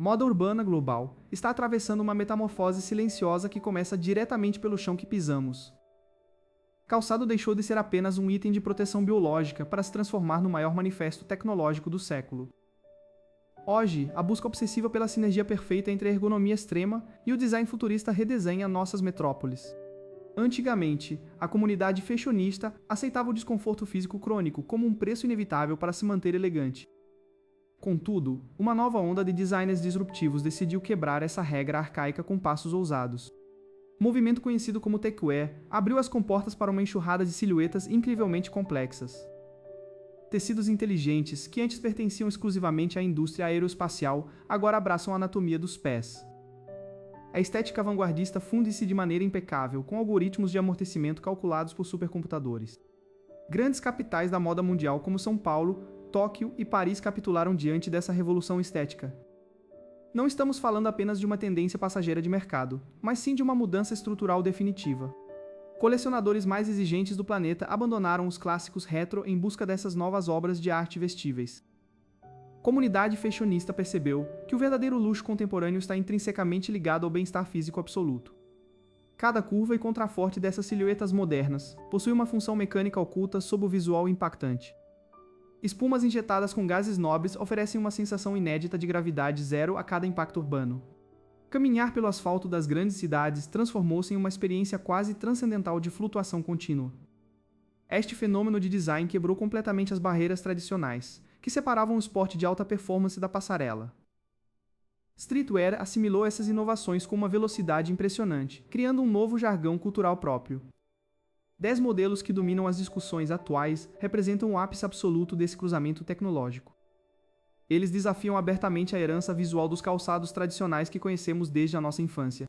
Moda urbana global está atravessando uma metamorfose silenciosa que começa diretamente pelo chão que pisamos. Calçado deixou de ser apenas um item de proteção biológica para se transformar no maior manifesto tecnológico do século. Hoje, a busca obsessiva pela sinergia perfeita entre a ergonomia extrema e o design futurista redesenha nossas metrópoles. Antigamente, a comunidade fashionista aceitava o desconforto físico crônico como um preço inevitável para se manter elegante. Contudo, uma nova onda de designers disruptivos decidiu quebrar essa regra arcaica com passos ousados. O movimento conhecido como techwear abriu as comportas para uma enxurrada de silhuetas incrivelmente complexas. Tecidos inteligentes, que antes pertenciam exclusivamente à indústria aeroespacial, agora abraçam a anatomia dos pés. A estética vanguardista funde-se de maneira impecável com algoritmos de amortecimento calculados por supercomputadores. Grandes capitais da moda mundial como São Paulo, Tóquio e Paris capitularam diante dessa revolução estética. Não estamos falando apenas de uma tendência passageira de mercado, mas sim de uma mudança estrutural definitiva. Colecionadores mais exigentes do planeta abandonaram os clássicos retro em busca dessas novas obras de arte vestíveis. A comunidade fashionista percebeu que o verdadeiro luxo contemporâneo está intrinsecamente ligado ao bem-estar físico absoluto. Cada curva e contraforte dessas silhuetas modernas possui uma função mecânica oculta sob o visual impactante. Espumas injetadas com gases nobres oferecem uma sensação inédita de gravidade zero a cada impacto urbano. Caminhar pelo asfalto das grandes cidades transformou-se em uma experiência quase transcendental de flutuação contínua. Este fenômeno de design quebrou completamente as barreiras tradicionais, que separavam o esporte de alta performance da passarela. Streetwear assimilou essas inovações com uma velocidade impressionante, criando um novo jargão cultural próprio. 10 modelos que dominam as discussões atuais representam o ápice absoluto desse cruzamento tecnológico. Eles desafiam abertamente a herança visual dos calçados tradicionais que conhecemos desde a nossa infância.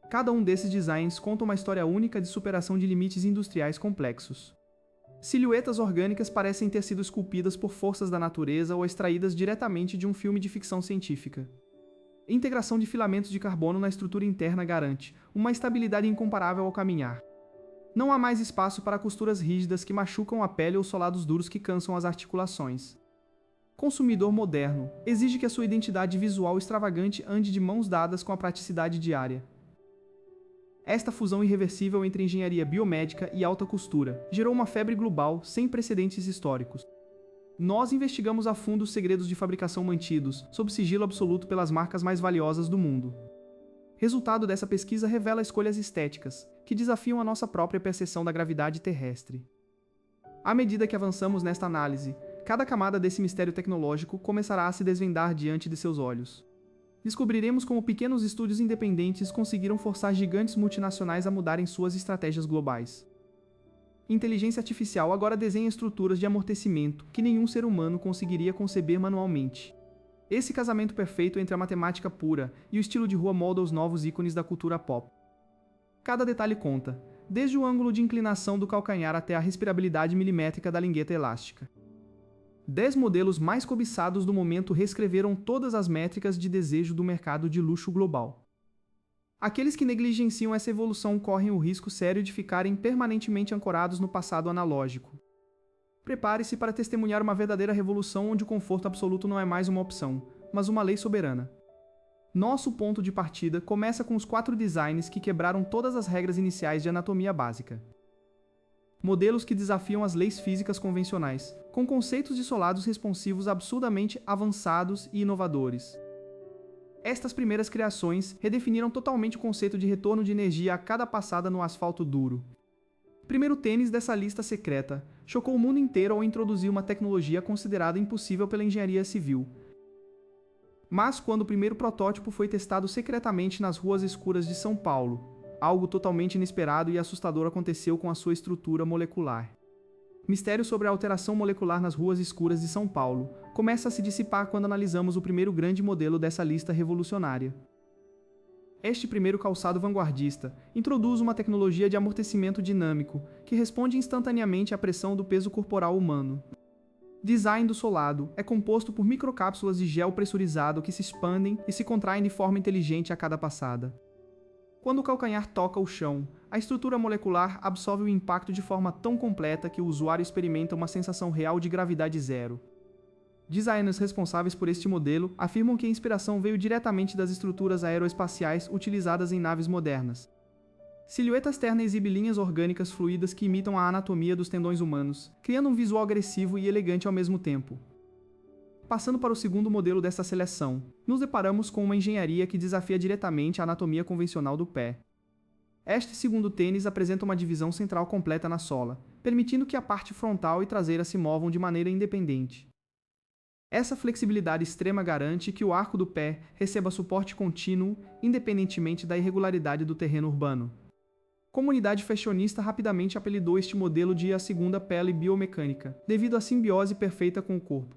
Cada um desses designs conta uma história única de superação de limites industriais complexos. Silhuetas orgânicas parecem ter sido esculpidas por forças da natureza ou extraídas diretamente de um filme de ficção científica. A integração de filamentos de carbono na estrutura interna garante uma estabilidade incomparável ao caminhar. Não há mais espaço para costuras rígidas que machucam a pele ou solados duros que cansam as articulações. O consumidor moderno exige que a sua identidade visual extravagante ande de mãos dadas com a praticidade diária. Esta fusão irreversível entre engenharia biomédica e alta costura gerou uma febre global sem precedentes históricos. Nós investigamos a fundo os segredos de fabricação mantidos sob sigilo absoluto pelas marcas mais valiosas do mundo. Resultado dessa pesquisa revela escolhas estéticas, que desafiam a nossa própria percepção da gravidade terrestre. À medida que avançamos nesta análise, cada camada desse mistério tecnológico começará a se desvendar diante de seus olhos. Descobriremos como pequenos estúdios independentes conseguiram forçar gigantes multinacionais a mudarem suas estratégias globais. Inteligência artificial agora desenha estruturas de amortecimento que nenhum ser humano conseguiria conceber manualmente. Esse casamento perfeito entre a matemática pura e o estilo de rua molda os novos ícones da cultura pop. Cada detalhe conta, desde o ângulo de inclinação do calcanhar até a respirabilidade milimétrica da lingueta elástica. 10 modelos mais cobiçados do momento reescreveram todas as métricas de desejo do mercado de luxo global. Aqueles que negligenciam essa evolução correm o risco sério de ficarem permanentemente ancorados no passado analógico. Prepare-se para testemunhar uma verdadeira revolução onde o conforto absoluto não é mais uma opção, mas uma lei soberana. Nosso ponto de partida começa com os 4 designs que quebraram todas as regras iniciais de anatomia básica. Modelos que desafiam as leis físicas convencionais, com conceitos de solados responsivos absurdamente avançados e inovadores. Estas primeiras criações redefiniram totalmente o conceito de retorno de energia a cada passada no asfalto duro. O primeiro tênis dessa lista secreta chocou o mundo inteiro ao introduzir uma tecnologia considerada impossível pela engenharia civil. Mas quando o primeiro protótipo foi testado secretamente nas ruas escuras de São Paulo, algo totalmente inesperado e assustador aconteceu com a sua estrutura molecular. Mistério sobre a alteração molecular nas ruas escuras de São Paulo começa a se dissipar quando analisamos o primeiro grande modelo dessa lista revolucionária. Este primeiro calçado vanguardista introduz uma tecnologia de amortecimento dinâmico que responde instantaneamente à pressão do peso corporal humano. Design do solado é composto por microcápsulas de gel pressurizado que se expandem e se contraem de forma inteligente a cada passada. Quando o calcanhar toca o chão, a estrutura molecular absorve o impacto de forma tão completa que o usuário experimenta uma sensação real de gravidade zero. Designers responsáveis por este modelo afirmam que a inspiração veio diretamente das estruturas aeroespaciais utilizadas em naves modernas. Silhueta externa exibe linhas orgânicas fluídas que imitam a anatomia dos tendões humanos, criando um visual agressivo e elegante ao mesmo tempo. Passando para o segundo modelo desta seleção, nos deparamos com uma engenharia que desafia diretamente a anatomia convencional do pé. Este segundo tênis apresenta uma divisão central completa na sola, permitindo que a parte frontal e traseira se movam de maneira independente. Essa flexibilidade extrema garante que o arco do pé receba suporte contínuo, independentemente da irregularidade do terreno urbano. A comunidade fashionista rapidamente apelidou este modelo de a segunda pele biomecânica, devido à simbiose perfeita com o corpo.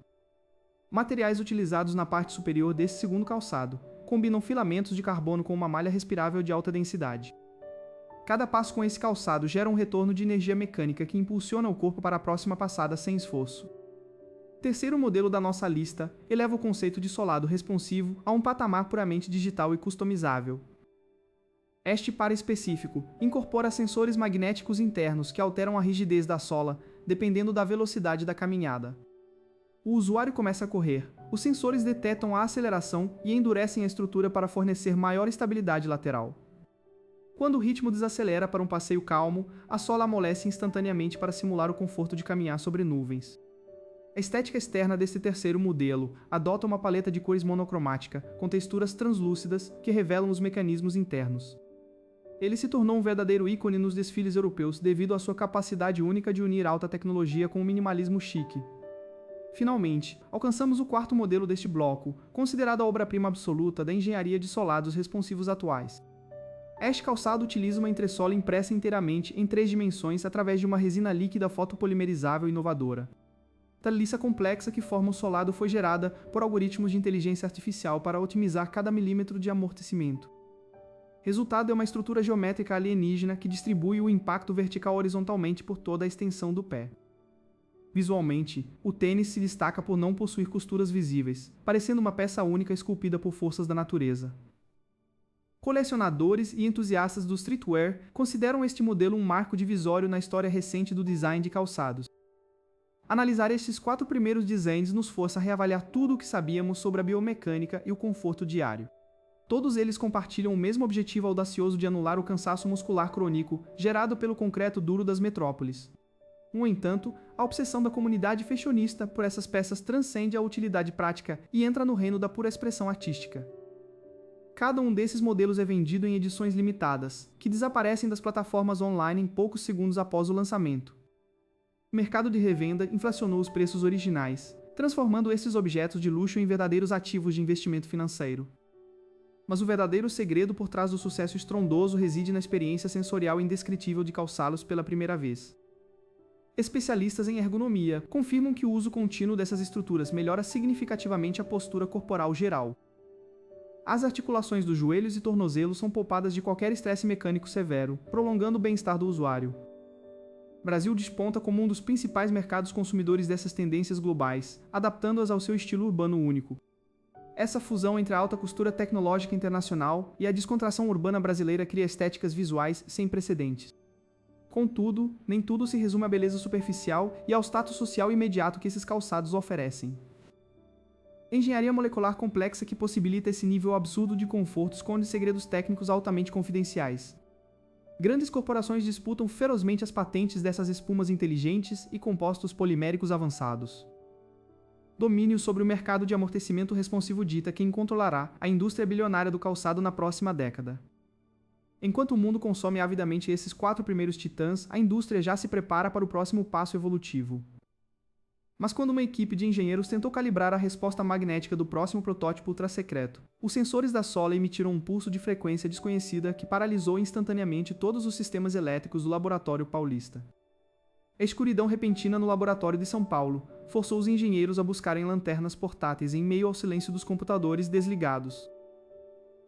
Materiais utilizados na parte superior desse segundo calçado combinam filamentos de carbono com uma malha respirável de alta densidade. Cada passo com esse calçado gera um retorno de energia mecânica que impulsiona o corpo para a próxima passada sem esforço. O terceiro modelo da nossa lista eleva o conceito de solado responsivo a um patamar puramente digital e customizável. Este par específico incorpora sensores magnéticos internos que alteram a rigidez da sola, dependendo da velocidade da caminhada. O usuário começa a correr, os sensores detectam a aceleração e endurecem a estrutura para fornecer maior estabilidade lateral. Quando o ritmo desacelera para um passeio calmo, a sola amolece instantaneamente para simular o conforto de caminhar sobre nuvens. A estética externa deste terceiro modelo adota uma paleta de cores monocromática, com texturas translúcidas que revelam os mecanismos internos. Ele se tornou um verdadeiro ícone nos desfiles europeus devido à sua capacidade única de unir alta tecnologia com o minimalismo chique. Finalmente, alcançamos o quarto modelo deste bloco, considerado a obra-prima absoluta da engenharia de solados responsivos atuais. Este calçado utiliza uma entressola impressa inteiramente em 3 dimensões através de uma resina líquida fotopolimerizável inovadora. A liça complexa que forma o solado foi gerada por algoritmos de inteligência artificial para otimizar cada milímetro de amortecimento. Resultado é uma estrutura geométrica alienígena que distribui o impacto vertical horizontalmente por toda a extensão do pé. Visualmente, o tênis se destaca por não possuir costuras visíveis, parecendo uma peça única esculpida por forças da natureza. Colecionadores e entusiastas do streetwear consideram este modelo um marco divisório na história recente do design de calçados. Analisar estes 4 primeiros designs nos força a reavaliar tudo o que sabíamos sobre a biomecânica e o conforto diário. Todos eles compartilham o mesmo objetivo audacioso de anular o cansaço muscular crônico gerado pelo concreto duro das metrópoles. No entanto, a obsessão da comunidade fashionista por essas peças transcende a utilidade prática e entra no reino da pura expressão artística. Cada um desses modelos é vendido em edições limitadas, que desaparecem das plataformas online em poucos segundos após o lançamento. O mercado de revenda inflacionou os preços originais, transformando esses objetos de luxo em verdadeiros ativos de investimento financeiro. Mas o verdadeiro segredo por trás do sucesso estrondoso reside na experiência sensorial indescritível de calçá-los pela primeira vez. Especialistas em ergonomia confirmam que o uso contínuo dessas estruturas melhora significativamente a postura corporal geral. As articulações dos joelhos e tornozelos são poupadas de qualquer estresse mecânico severo, prolongando o bem-estar do usuário. O Brasil desponta como um dos principais mercados consumidores dessas tendências globais, adaptando-as ao seu estilo urbano único. Essa fusão entre a alta costura tecnológica internacional e a descontração urbana brasileira cria estéticas visuais sem precedentes. Contudo, nem tudo se resume à beleza superficial e ao status social imediato que esses calçados oferecem. Engenharia molecular complexa que possibilita esse nível absurdo de conforto esconde segredos técnicos altamente confidenciais. Grandes corporações disputam ferozmente as patentes dessas espumas inteligentes e compostos poliméricos avançados. Domínio sobre o mercado de amortecimento responsivo dita quem controlará a indústria bilionária do calçado na próxima década. Enquanto o mundo consome avidamente esses 4 primeiros titãs, a indústria já se prepara para o próximo passo evolutivo. Mas quando uma equipe de engenheiros tentou calibrar a resposta magnética do próximo protótipo ultra-secreto, os sensores da sola emitiram um pulso de frequência desconhecida que paralisou instantaneamente todos os sistemas elétricos do laboratório paulista. A escuridão repentina no laboratório de São Paulo forçou os engenheiros a buscarem lanternas portáteis em meio ao silêncio dos computadores desligados.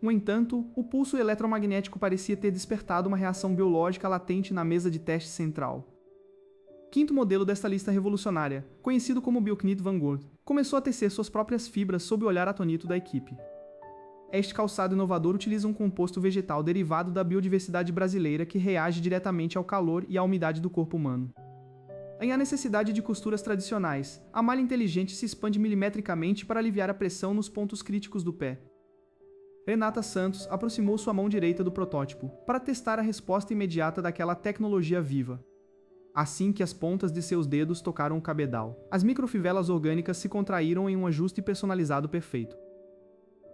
No entanto, o pulso eletromagnético parecia ter despertado uma reação biológica latente na mesa de teste central. O quinto modelo desta lista revolucionária, conhecido como Bilknit Vanguard, começou a tecer suas próprias fibras sob o olhar atônito da equipe. Este calçado inovador utiliza um composto vegetal derivado da biodiversidade brasileira que reage diretamente ao calor e à umidade do corpo humano. Em a necessidade de costuras tradicionais, a malha inteligente se expande milimetricamente para aliviar a pressão nos pontos críticos do pé. Renata Santos aproximou sua mão direita do protótipo, para testar a resposta imediata daquela tecnologia viva. Assim que as pontas de seus dedos tocaram o cabedal, as microfivelas orgânicas se contraíram em um ajuste personalizado perfeito.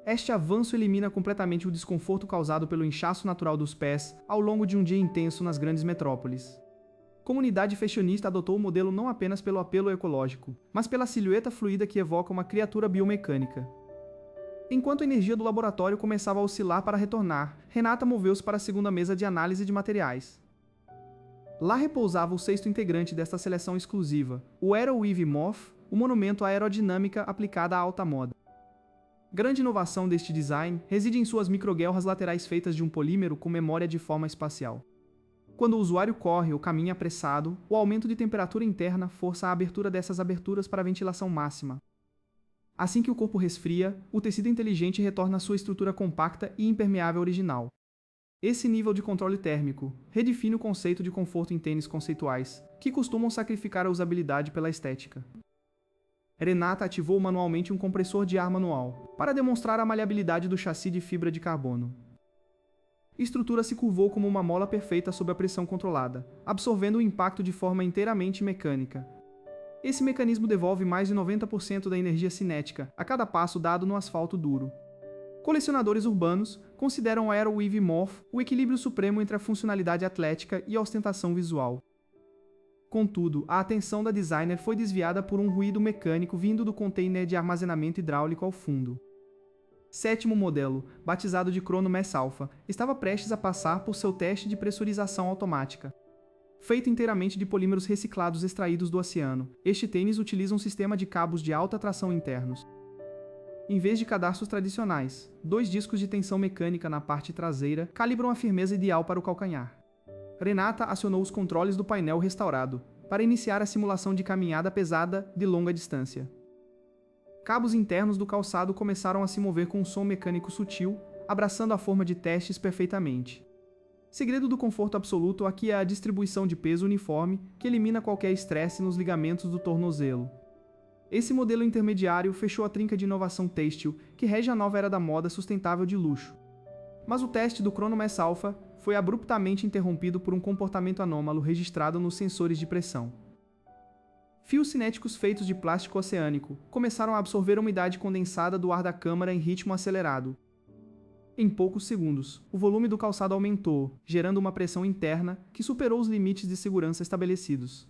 Este avanço elimina completamente o desconforto causado pelo inchaço natural dos pés ao longo de um dia intenso nas grandes metrópoles. A comunidade fashionista adotou o modelo não apenas pelo apelo ecológico, mas pela silhueta fluida que evoca uma criatura biomecânica. Enquanto a energia do laboratório começava a oscilar para retornar, Renata moveu-se para a segunda mesa de análise de materiais. Lá repousava o sexto integrante desta seleção exclusiva, o Aeroweave Morph, o monumento à aerodinâmica aplicada à alta moda. Grande inovação deste design reside em suas microguelras laterais feitas de um polímero com memória de forma espacial. Quando o usuário corre ou caminha apressado, o aumento de temperatura interna força a abertura dessas aberturas para ventilação máxima. Assim que o corpo resfria, o tecido inteligente retorna à sua estrutura compacta e impermeável original. Esse nível de controle térmico redefine o conceito de conforto em tênis conceituais, que costumam sacrificar a usabilidade pela estética. Renata ativou manualmente um compressor de ar manual, para demonstrar a maleabilidade do chassi de fibra de carbono. A estrutura se curvou como uma mola perfeita sob a pressão controlada, absorvendo o impacto de forma inteiramente mecânica. Esse mecanismo devolve mais de 90% da energia cinética a cada passo dado no asfalto duro. Colecionadores urbanos consideram o Aeroweave Morph o equilíbrio supremo entre a funcionalidade atlética e a ostentação visual. Contudo, a atenção da designer foi desviada por um ruído mecânico vindo do container de armazenamento hidráulico ao fundo. Sétimo modelo, batizado de Chrono Mass Alpha, estava prestes a passar por seu teste de pressurização automática. Feito inteiramente de polímeros reciclados extraídos do oceano, este tênis utiliza um sistema de cabos de alta tração internos. Em vez de cadarços tradicionais, 2 discos de tensão mecânica na parte traseira calibram a firmeza ideal para o calcanhar. Renata acionou os controles do painel restaurado, para iniciar a simulação de caminhada pesada de longa distância. Cabos internos do calçado começaram a se mover com um som mecânico sutil, abraçando a forma de testes perfeitamente. Segredo do conforto absoluto aqui é a distribuição de peso uniforme, que elimina qualquer estresse nos ligamentos do tornozelo. Esse modelo intermediário fechou a trinca de inovação têxtil que rege a nova era da moda sustentável de luxo. Mas o teste do Chrono Mass Alpha foi abruptamente interrompido por um comportamento anômalo registrado nos sensores de pressão. Fios cinéticos feitos de plástico oceânico começaram a absorver a umidade condensada do ar da câmara em ritmo acelerado. Em poucos segundos, o volume do calçado aumentou, gerando uma pressão interna que superou os limites de segurança estabelecidos.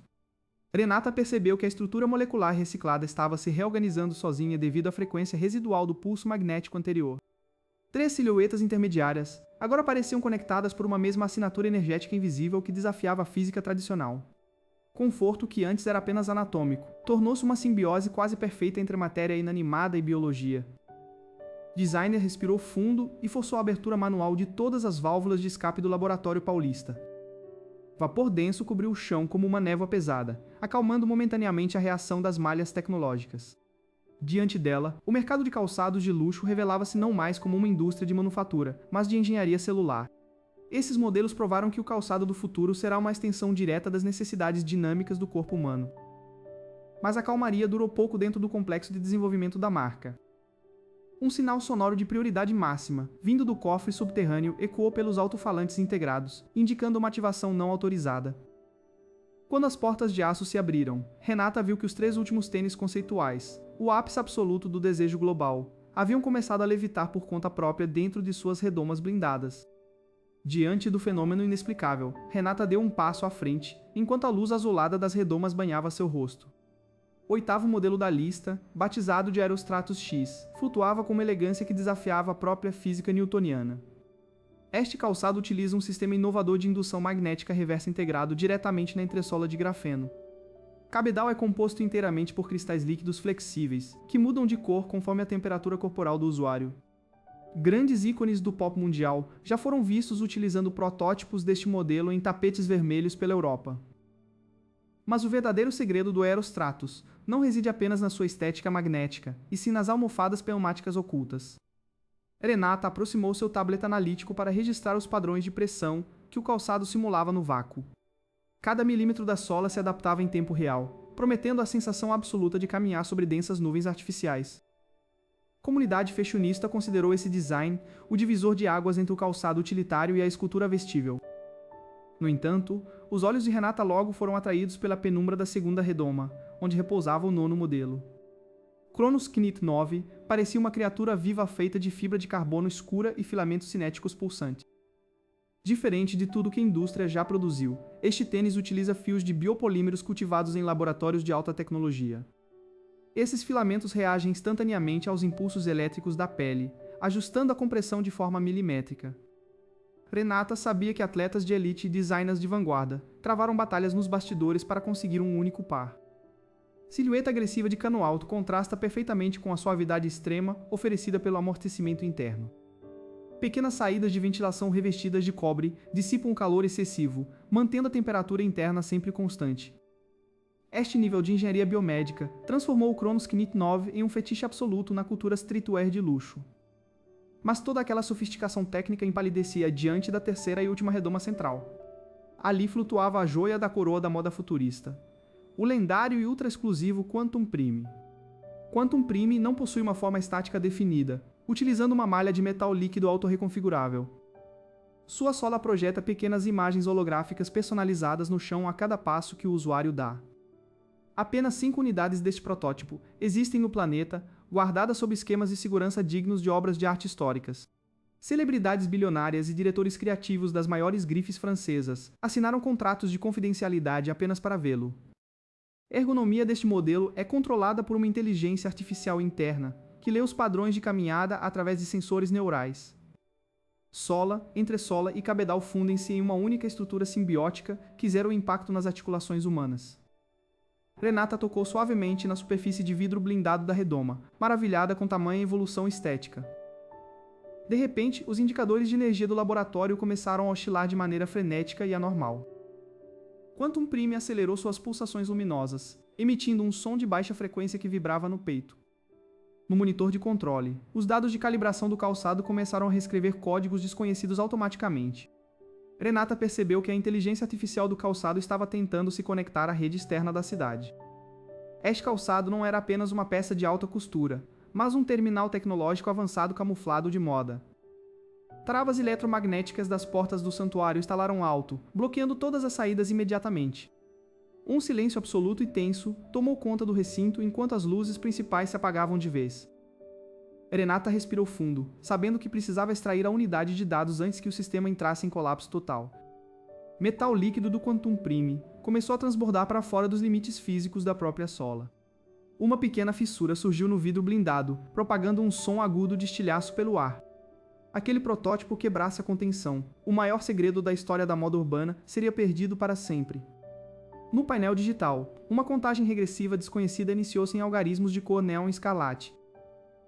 Renata percebeu que a estrutura molecular reciclada estava se reorganizando sozinha devido à frequência residual do pulso magnético anterior. 3 silhuetas intermediárias agora pareciam conectadas por uma mesma assinatura energética invisível que desafiava a física tradicional. Conforto que antes era apenas anatômico, tornou-se uma simbiose quase perfeita entre matéria inanimada e biologia. Designer respirou fundo e forçou a abertura manual de todas as válvulas de escape do laboratório paulista. Vapor denso cobriu o chão como uma névoa pesada, acalmando momentaneamente a reação das malhas tecnológicas. Diante dela, o mercado de calçados de luxo revelava-se não mais como uma indústria de manufatura, mas de engenharia celular. Esses modelos provaram que o calçado do futuro será uma extensão direta das necessidades dinâmicas do corpo humano. Mas a calmaria durou pouco dentro do complexo de desenvolvimento da marca. Um sinal sonoro de prioridade máxima, vindo do cofre subterrâneo, ecoou pelos alto-falantes integrados, indicando uma ativação não autorizada. Quando as portas de aço se abriram, Renata viu que os 3 últimos tênis conceituais, o ápice absoluto do desejo global, haviam começado a levitar por conta própria dentro de suas redomas blindadas. Diante do fenômeno inexplicável, Renata deu um passo à frente, enquanto a luz azulada das redomas banhava seu rosto. O 8º modelo da lista, batizado de Aerostratus X, flutuava com uma elegância que desafiava a própria física newtoniana. Este calçado utiliza um sistema inovador de indução magnética reversa integrado diretamente na entressola de grafeno. O cabedal é composto inteiramente por cristais líquidos flexíveis, que mudam de cor conforme a temperatura corporal do usuário. Grandes ícones do pop mundial já foram vistos utilizando protótipos deste modelo em tapetes vermelhos pela Europa. Mas o verdadeiro segredo do Aerostratus não reside apenas na sua estética magnética, e sim nas almofadas pneumáticas ocultas. Renata aproximou seu tablet analítico para registrar os padrões de pressão que o calçado simulava no vácuo. Cada milímetro da sola se adaptava em tempo real, prometendo a sensação absoluta de caminhar sobre densas nuvens artificiais. A comunidade fashionista considerou esse design o divisor de águas entre o calçado utilitário e a escultura vestível. No entanto, os olhos de Renata logo foram atraídos pela penumbra da segunda redoma, onde repousava o nono modelo. Kronos Knit 9 parecia uma criatura viva feita de fibra de carbono escura e filamentos cinéticos pulsantes. Diferente de tudo que a indústria já produziu, este tênis utiliza fios de biopolímeros cultivados em laboratórios de alta tecnologia. Esses filamentos reagem instantaneamente aos impulsos elétricos da pele, ajustando a compressão de forma milimétrica. Renata sabia que atletas de elite e designers de vanguarda travaram batalhas nos bastidores para conseguir um único par. Silhueta agressiva de cano alto contrasta perfeitamente com a suavidade extrema oferecida pelo amortecimento interno. Pequenas saídas de ventilação revestidas de cobre dissipam o calor excessivo, mantendo a temperatura interna sempre constante. Este nível de engenharia biomédica transformou o Kronos Knit 9 em um fetiche absoluto na cultura streetwear de luxo. Mas toda aquela sofisticação técnica empalidecia diante da terceira e última redoma central. Ali flutuava a joia da coroa da moda futurista. O lendário e ultra-exclusivo Quantum Prime. Quantum Prime não possui uma forma estática definida, utilizando uma malha de metal líquido autorreconfigurável. Sua sola projeta pequenas imagens holográficas personalizadas no chão a cada passo que o usuário dá. Apenas 5 unidades deste protótipo existem no planeta, guardadas sob esquemas de segurança dignos de obras de arte históricas. Celebridades bilionárias e diretores criativos das maiores grifes francesas assinaram contratos de confidencialidade apenas para vê-lo. A ergonomia deste modelo é controlada por uma inteligência artificial interna, que lê os padrões de caminhada através de sensores neurais. Sola, entressola e cabedal fundem-se em uma única estrutura simbiótica que zera o impacto nas articulações humanas. Renata tocou suavemente na superfície de vidro blindado da redoma, maravilhada com tamanha evolução estética. De repente, os indicadores de energia do laboratório começaram a oscilar de maneira frenética e anormal. Quantum Prime acelerou suas pulsações luminosas, emitindo um som de baixa frequência que vibrava no peito. No monitor de controle, os dados de calibração do calçado começaram a reescrever códigos desconhecidos automaticamente. Renata percebeu que a inteligência artificial do calçado estava tentando se conectar à rede externa da cidade. Este calçado não era apenas uma peça de alta costura, mas um terminal tecnológico avançado camuflado de moda. Travas eletromagnéticas das portas do santuário estalaram alto, bloqueando todas as saídas imediatamente. Um silêncio absoluto e tenso tomou conta do recinto enquanto as luzes principais se apagavam de vez. Renata respirou fundo, sabendo que precisava extrair a unidade de dados antes que o sistema entrasse em colapso total. Metal líquido do Quantum Prime começou a transbordar para fora dos limites físicos da própria sola. Uma pequena fissura surgiu no vidro blindado, propagando um som agudo de estilhaço pelo ar. Aquele protótipo quebrasse a contenção. O maior segredo da história da moda urbana seria perdido para sempre. No painel digital, uma contagem regressiva desconhecida iniciou-se em algarismos de cor neon escarlate.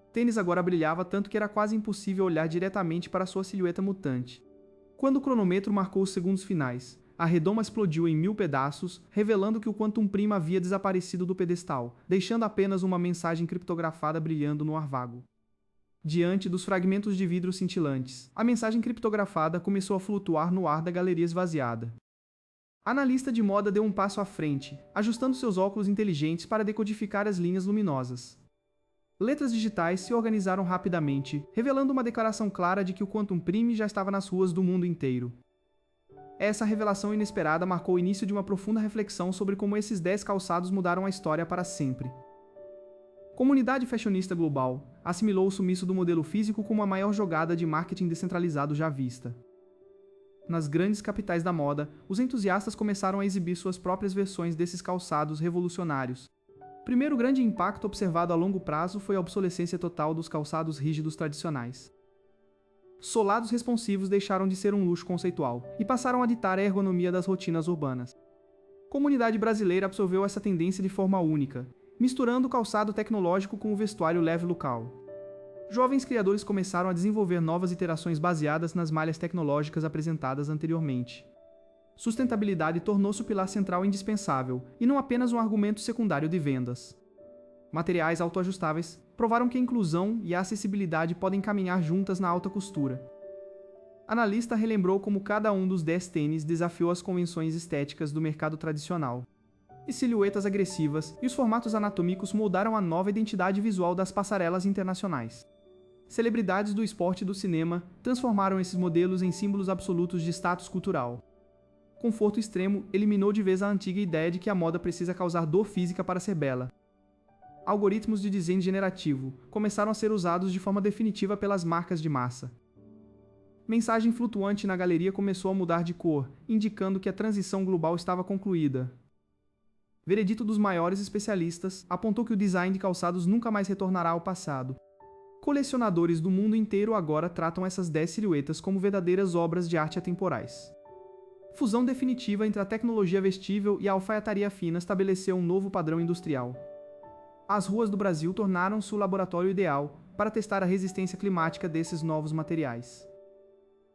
O tênis agora brilhava tanto que era quase impossível olhar diretamente para sua silhueta mutante. Quando o cronômetro marcou os segundos finais, a redoma explodiu em 1000 pedaços, revelando que o Quantum Prime havia desaparecido do pedestal, deixando apenas uma mensagem criptografada brilhando no ar vago. Diante dos fragmentos de vidro cintilantes, a mensagem criptografada começou a flutuar no ar da galeria esvaziada. A analista de moda deu um passo à frente, ajustando seus óculos inteligentes para decodificar as linhas luminosas. Letras digitais se organizaram rapidamente, revelando uma declaração clara de que o Quantum Prime já estava nas ruas do mundo inteiro. Essa revelação inesperada marcou o início de uma profunda reflexão sobre como esses 10 calçados mudaram a história para sempre. A comunidade fashionista global assimilou o sumiço do modelo físico como a maior jogada de marketing descentralizado já vista. Nas grandes capitais da moda, os entusiastas começaram a exibir suas próprias versões desses calçados revolucionários. O primeiro grande impacto observado a longo prazo foi a obsolescência total dos calçados rígidos tradicionais. Solados responsivos deixaram de ser um luxo conceitual e passaram a ditar a ergonomia das rotinas urbanas. A comunidade brasileira absorveu essa tendência de forma única, misturando o calçado tecnológico com o vestuário leve local. Jovens criadores começaram a desenvolver novas iterações baseadas nas malhas tecnológicas apresentadas anteriormente. Sustentabilidade tornou-se o pilar central indispensável, e não apenas um argumento secundário de vendas. Materiais autoajustáveis provaram que a inclusão e a acessibilidade podem caminhar juntas na alta costura. Analista relembrou como cada um dos 10 tênis desafiou as convenções estéticas do mercado tradicional. E silhuetas agressivas e os formatos anatômicos moldaram a nova identidade visual das passarelas internacionais. Celebridades do esporte e do cinema transformaram esses modelos em símbolos absolutos de status cultural. Conforto extremo eliminou de vez a antiga ideia de que a moda precisa causar dor física para ser bela. Algoritmos de design generativo começaram a ser usados de forma definitiva pelas marcas de massa. Mensagem flutuante na galeria começou a mudar de cor, indicando que a transição global estava concluída. Veredito dos maiores especialistas apontou que o design de calçados nunca mais retornará ao passado. Colecionadores do mundo inteiro agora tratam essas 10 silhuetas como verdadeiras obras de arte atemporais. Fusão definitiva entre a tecnologia vestível e a alfaiataria fina estabeleceu um novo padrão industrial. As ruas do Brasil tornaram-se o laboratório ideal para testar a resistência climática desses novos materiais.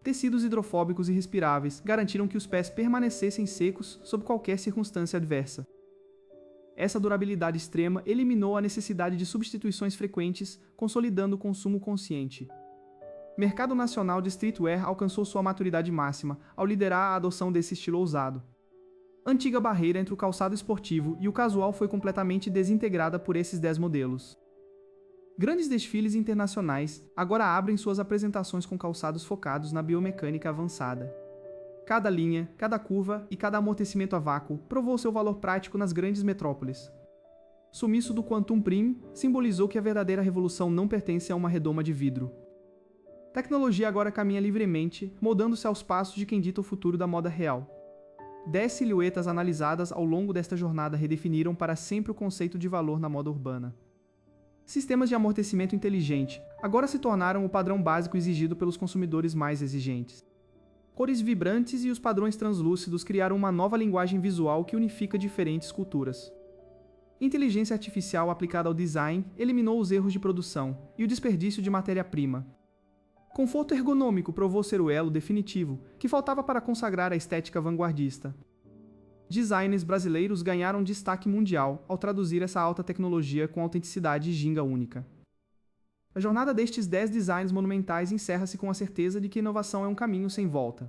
Tecidos hidrofóbicos e respiráveis garantiram que os pés permanecessem secos sob qualquer circunstância adversa. Essa durabilidade extrema eliminou a necessidade de substituições frequentes, consolidando o consumo consciente. O mercado nacional de streetwear alcançou sua maturidade máxima ao liderar a adoção desse estilo ousado. A antiga barreira entre o calçado esportivo e o casual foi completamente desintegrada por esses 10 modelos. Grandes desfiles internacionais agora abrem suas apresentações com calçados focados na biomecânica avançada. Cada linha, cada curva e cada amortecimento a vácuo provou seu valor prático nas grandes metrópoles. O sumiço do Quantum Prim simbolizou que a verdadeira revolução não pertence a uma redoma de vidro. A tecnologia agora caminha livremente, moldando-se aos passos de quem dita o futuro da moda real. 10 silhuetas analisadas ao longo desta jornada redefiniram para sempre o conceito de valor na moda urbana. Sistemas de amortecimento inteligente agora se tornaram o padrão básico exigido pelos consumidores mais exigentes. Cores vibrantes e os padrões translúcidos criaram uma nova linguagem visual que unifica diferentes culturas. Inteligência artificial aplicada ao design eliminou os erros de produção e o desperdício de matéria-prima. Conforto ergonômico provou ser o elo definitivo que faltava para consagrar a estética vanguardista. Designers brasileiros ganharam destaque mundial ao traduzir essa alta tecnologia com autenticidade e ginga única. A jornada destes 10 designs monumentais encerra-se com a certeza de que inovação é um caminho sem volta.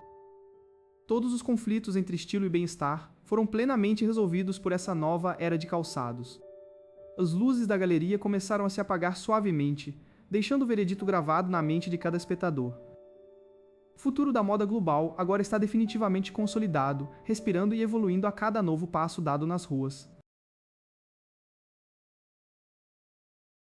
Todos os conflitos entre estilo e bem-estar foram plenamente resolvidos por essa nova era de calçados. As luzes da galeria começaram a se apagar suavemente, deixando o veredito gravado na mente de cada espectador. O futuro da moda global agora está definitivamente consolidado, respirando e evoluindo a cada novo passo dado nas ruas.